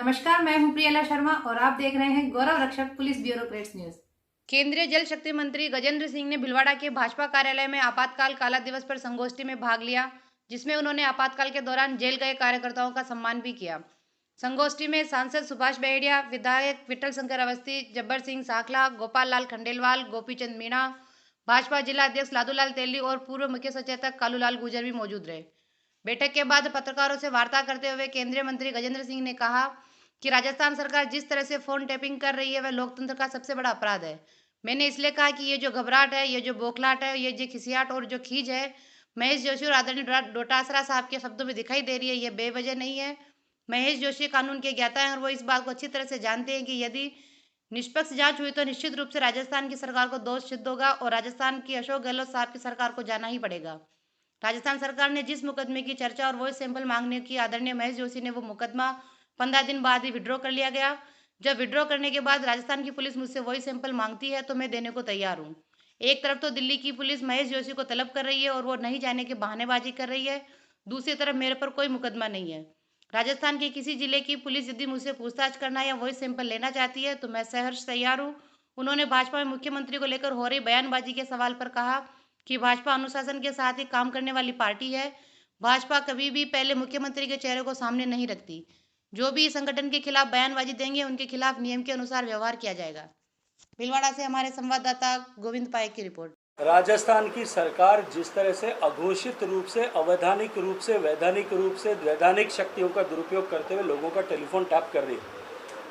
नमस्कार, मैं हूं प्रियला शर्मा और आप देख रहे हैं गौरव रक्षक पुलिस ब्यूरोक्रेट्स न्यूज। केंद्रीय जल शक्ति मंत्री गजेंद्र सिंह ने भिलवाड़ा के भाजपा कार्यालय में आपातकाल काला दिवस पर संगोष्ठी में भाग लिया, जिसमें उन्होंने आपातकाल के दौरान जेल गए कार्यकर्ताओं का सम्मान भी किया। संगोष्ठी में सांसद सुभाष बहेड़िया, विधायक विठल शंकर अवस्थी, जब्बर सिंह साखला, गोपाल लाल खंडेलवाल, गोपीचंद मीणा, भाजपा जिला अध्यक्ष लादूलाल तेली और पूर्व मुख्य सचेतक कालूलाल गुर्जर भी मौजूद रहे। बैठक के बाद पत्रकारों से वार्ता करते हुए केंद्रीय मंत्री गजेंद्र सिंह ने कहा कि राजस्थान सरकार जिस तरह से फोन टैपिंग कर रही है वह लोकतंत्र का सबसे बड़ा अपराध है। मैंने इसलिए कहा कि ये जो घबराहट है, ये जो बौखलाहट है, ये जो खिसियाट और जो खींच है, महेश जोशी और आदरणीय डोटासरा साहब के शब्दों में दिखाई दे रही है, ये बेवजह नहीं है। महेश जोशी कानून के ज्ञाता हैं और वो इस बात को अच्छी तरह से जानते हैं कि यदि निष्पक्ष जांच हुई तो निश्चित रूप से राजस्थान की सरकार को दोष सिद्ध होगा और राजस्थान की अशोक गहलोत साहब की सरकार को जाना ही पड़ेगा। राजस्थान सरकार ने जिस मुकदमे की चर्चा और वॉइस सैंपल मांगने की आदरणीय महेश जोशी ने वो मुकदमा 15 दिन बाद ही विड्रॉ कर लिया गया। जब विड्रॉ करने के बाद राजस्थान की पुलिस मुझसे वॉइस सैंपल मांगती है तो मैं देने को तैयार हूँ। एक तरफ तो दिल्ली की पुलिस महेश जोशी को तलब कर रही है और वो नहीं जाने के बहानेबाजी कर रही है, दूसरी तरफ मेरे पर कोई मुकदमा नहीं है। राजस्थान के किसी जिले की पुलिस यदि मुझसे पूछताछ करना या वॉइस सैंपल लेना चाहती है तो मैं सहर्ष तैयार हूँ। उन्होंने भाजपा में मुख्यमंत्री को लेकर हो रही बयानबाजी के सवाल पर कहा कि भाजपा अनुशासन के साथ ही काम करने वाली पार्टी है। भाजपा कभी भी पहले मुख्यमंत्री के चेहरे को सामने नहीं रखती। जो भी संगठन के खिलाफ बयानबाजी देंगे उनके खिलाफ नियम के अनुसार व्यवहार किया जाएगा। भीलवाड़ा से हमारे संवाददाता गोविंद पाएक की रिपोर्ट। राजस्थान की सरकार जिस तरह से अघोषित रूप से, अवैधानिक रूप से, वैधानिक रूप से वैधानिक शक्तियों का दुरुपयोग करते हुए लोगों का टेलीफोन टैप कर रही है,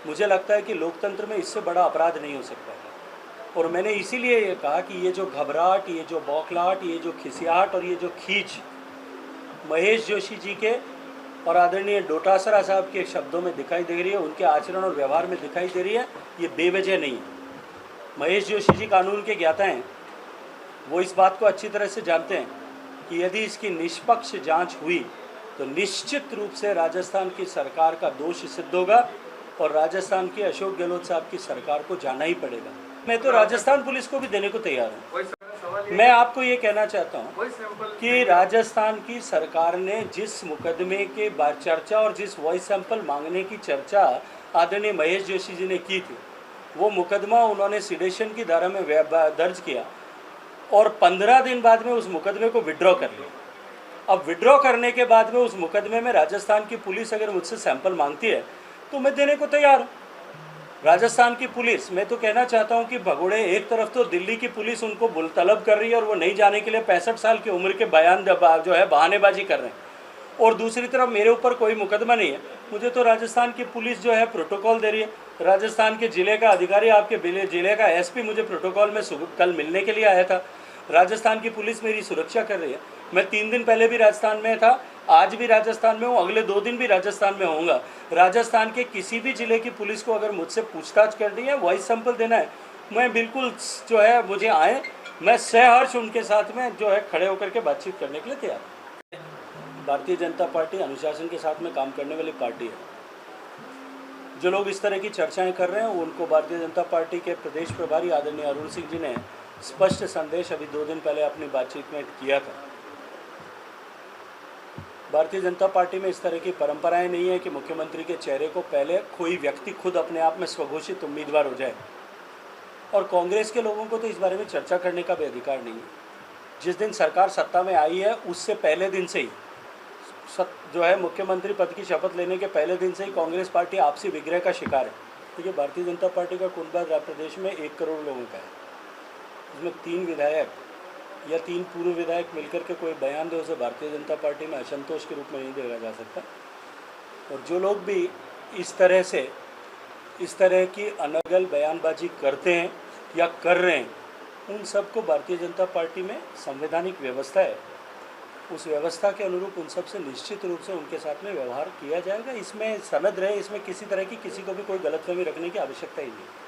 मुझे लगता है कि लोकतंत्र में इससे बड़ा अपराध नहीं हो सकता। और मैंने इसीलिए ये कहा कि ये जो घबराहट, ये जो बौखलाहट, ये जो खिसियाहट और ये जो खींच महेश जोशी जी के और आदरणीय डोटासरा साहब के शब्दों में दिखाई दे रही है, उनके आचरण और व्यवहार में दिखाई दे रही है, ये बेवजह नहीं है। महेश जोशी जी कानून के ज्ञाता हैं, वो इस बात को अच्छी तरह से जानते हैं कि यदि इसकी निष्पक्ष जांच हुई तो निश्चित रूप से राजस्थान की सरकार का दोष सिद्ध होगा और राजस्थान की अशोक गहलोत साहब की सरकार को जाना ही पड़ेगा। मैं तो राजस्थान पुलिस को भी देने को तैयार हूँ। मैं आपको ये कहना चाहता हूँ कि राजस्थान की सरकार ने जिस मुकदमे के बाद चर्चा और जिस वॉइस सैंपल मांगने की चर्चा आदरणीय महेश जोशी जी ने की थी, वो मुकदमा उन्होंने सिडेशन की धारा में दर्ज किया और 15 दिन बाद में उस मुकदमे को विड्रॉ कर लिया। अब विड्रॉ करने के बाद में उस मुकदमे में राजस्थान की पुलिस अगर मुझसे सैंपल मांगती है तो मैं देने को तैयार हूँ। राजस्थान की पुलिस, मैं तो कहना चाहता हूँ कि भगोड़े, एक तरफ तो दिल्ली की पुलिस उनको तलब कर रही है और वो नहीं जाने के लिए 65 साल की उम्र के बयान जो है बहानेबाजी कर रहे हैं, और दूसरी तरफ मेरे ऊपर कोई मुकदमा नहीं है। मुझे तो राजस्थान की पुलिस जो है प्रोटोकॉल दे रही है। राजस्थान के ज़िले का अधिकारी, आपके ज़िले का एसपी मुझे प्रोटोकॉल में कल मिलने के लिए आया था। राजस्थान की पुलिस मेरी सुरक्षा कर रही है। मैं 3 दिन पहले भी राजस्थान में था, आज भी राजस्थान में हूँ, अगले 2 दिन भी राजस्थान में होऊंगा। राजस्थान के किसी भी ज़िले की पुलिस को अगर मुझसे पूछताछ करनी है, वॉइस सैंपल देना है, मैं बिल्कुल जो है मुझे आए, मैं सहर्ष उनके साथ में जो है खड़े होकर के बातचीत करने के लिए तैयार हूँ। भारतीय जनता पार्टी अनुशासन के साथ में काम करने वाली पार्टी है। जो लोग इस तरह की चर्चाएं कर रहे हैं उनको भारतीय जनता पार्टी के प्रदेश प्रभारी आदरणीय अरुण सिंह जी ने स्पष्ट संदेश अभी 2 दिन पहले अपनी बातचीत में किया था। भारतीय जनता पार्टी में इस तरह की परंपराएं नहीं है कि मुख्यमंत्री के चेहरे को पहले कोई व्यक्ति खुद अपने आप में स्वघोषित उम्मीदवार हो जाए, और कांग्रेस के लोगों को तो इस बारे में चर्चा करने का भी अधिकार नहीं है। जिस दिन सरकार सत्ता में आई है उससे पहले दिन से ही जो है मुख्यमंत्री पद की शपथ लेने के पहले दिन से ही कांग्रेस पार्टी आपसी विग्रह का शिकार है। क्योंकि भारतीय जनता पार्टी का कुनबा प्रदेश में 1 करोड़ लोगों का है, उसमें 3 विधायक या 3 पूर्व विधायक मिलकर के कोई बयान दे, उसे भारतीय जनता पार्टी में असंतोष के रूप में नहीं देखा जा सकता। और जो लोग भी इस तरह की अनर्गल बयानबाजी करते हैं या कर रहे हैं, उन सबको भारतीय जनता पार्टी में संवैधानिक व्यवस्था है, उस व्यवस्था के अनुरूप उन सब से निश्चित रूप से उनके साथ में व्यवहार किया जाएगा। इसमें सनद रहे, इसमें किसी तरह की किसी को भी कोई गलतफहमी रखने की आवश्यकता ही नहीं।